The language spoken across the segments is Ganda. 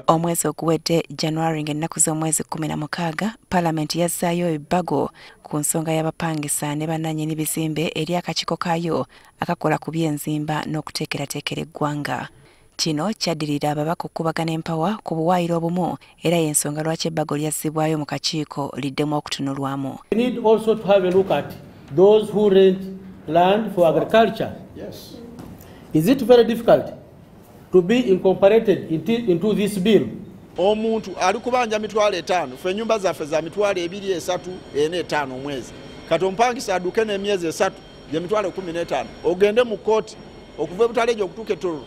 Omwezi oguwedde January ng'ennaku z'omwezi 16 Paalamenti yazzaayo ebbago ku nsonga y'abapangisa ne bannannyini bizimbe eri akakiiko kaayo akakola ku by'enzimba n'okuteekerateekera eggwanga. Kino kyaddirira ababaka okubagana empawa ku buwaayiro obumu era y'ensonga lwaki ebbago lyazzibwayo mu kakiiko liddemu okutunulwamu. We need also to have a look at those who rent land for agriculture. Yes. Is it very difficult to be incorporated into this bill? Omuntu ali kubanja mitwalo 5 fe nyumba zaffe za mitwalo 2, 3, 4, 5 omwezi kati ompangisa aduke n'emyezi 3 je mitwalo 15 ogende mu kooti okuva ebutale ejo okutuuka ettololo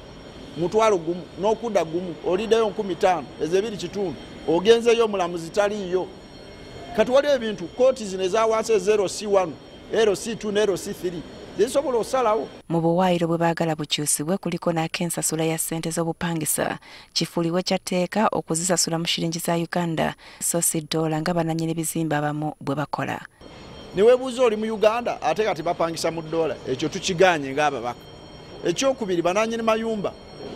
mutwalo gumu n'okudda gumu oliddeyo 15 ezebiri kitundu ogenzeyo omulamuzi taliyo kati waliwo ebintu kooti zino ezawansi 0C1 0C2 ne 0C3 zisobola osalawo. Mu buwaayiro bwe baagala bukyusibwe kuliko n'ak'ensasula ya ssente z'obupangisa kifuulibwe kya tteeka okuzisasula mu shilingi za Uganda so si ddoola nga bannannyini bizimbe abamu bwe bakola. Ne weebuuza oli mu Uganda ate kati bapangisa mu ddoola ekyo tukiganye ng'ababaka. Ekyokubiri bannannyini mayumba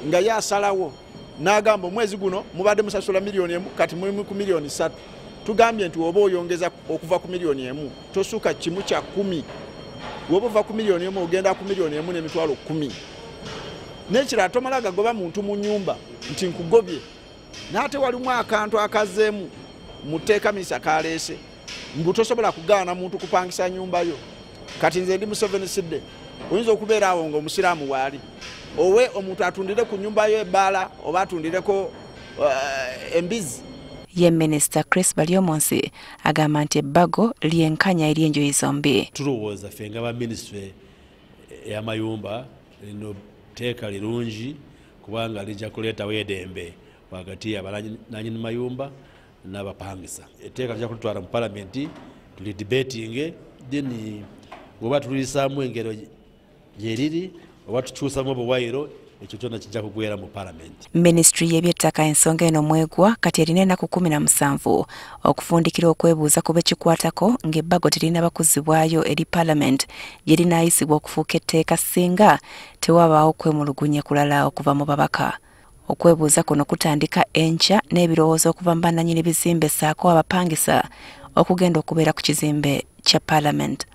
nga yaasalawo n'agamba omwezi guno mubadde musasula $1,000,000 kati muli ku $3,000,000 tugambye nti oba oyongeza okuva ku $1,000,000 tosuka kimu kya 10 woba ova ku $1,000,000 ogenda ku $1,000,000 n'emitwalo 10 n'ekirala tomala gagoba muntu mu nnyumba nti nkugobye n'ate walimu akantu akazeemu mu tteeka minisita kaleese mbu tosobola kugaana muntu kupangisa nyumba yo kati nze ndi Museveni sidde oyinza okubeera awo ng'omusiraamu waali owe omuntu atundire ku nyumba yo ebbaala oba atundireko embizi. Ye Minisita Chris Balyomonsi agamba nti ebbago lyenkanya eri enjuyi zombi. Tulowooza ffe nga baminisitule y'amayumba lino tteeka lirungi kubanga lijja kuleetawo eddembe wakati y'abannannyini mayumba n'abapangisa. Etteeka lijja kulitwala mu Paalamenti tulidibeetinge then bw'oba tulisaamu engero gye riri oba tukyusamu obuwaayiro ekyo kyonna kijja kugwera mu Paalamenti. Minisitule y'ebyettaka ensonga eno mwegwa kati erina ennaku 17 okufundikira okwebuuza ku bekikwatako ng'ebbago terina kuzibwayo eri Paalamenti gye linaayisibwa okufuuka etteeka singa tewabaawo kwemulugunya kulala okuva mu babaka. Okwebuuza kuno kutandika enkya n'ebirowoozo okuva mu bannannyini bizimbe ssaako abapangisa okugenda okubeera ku kizimbe kya Paalamenti.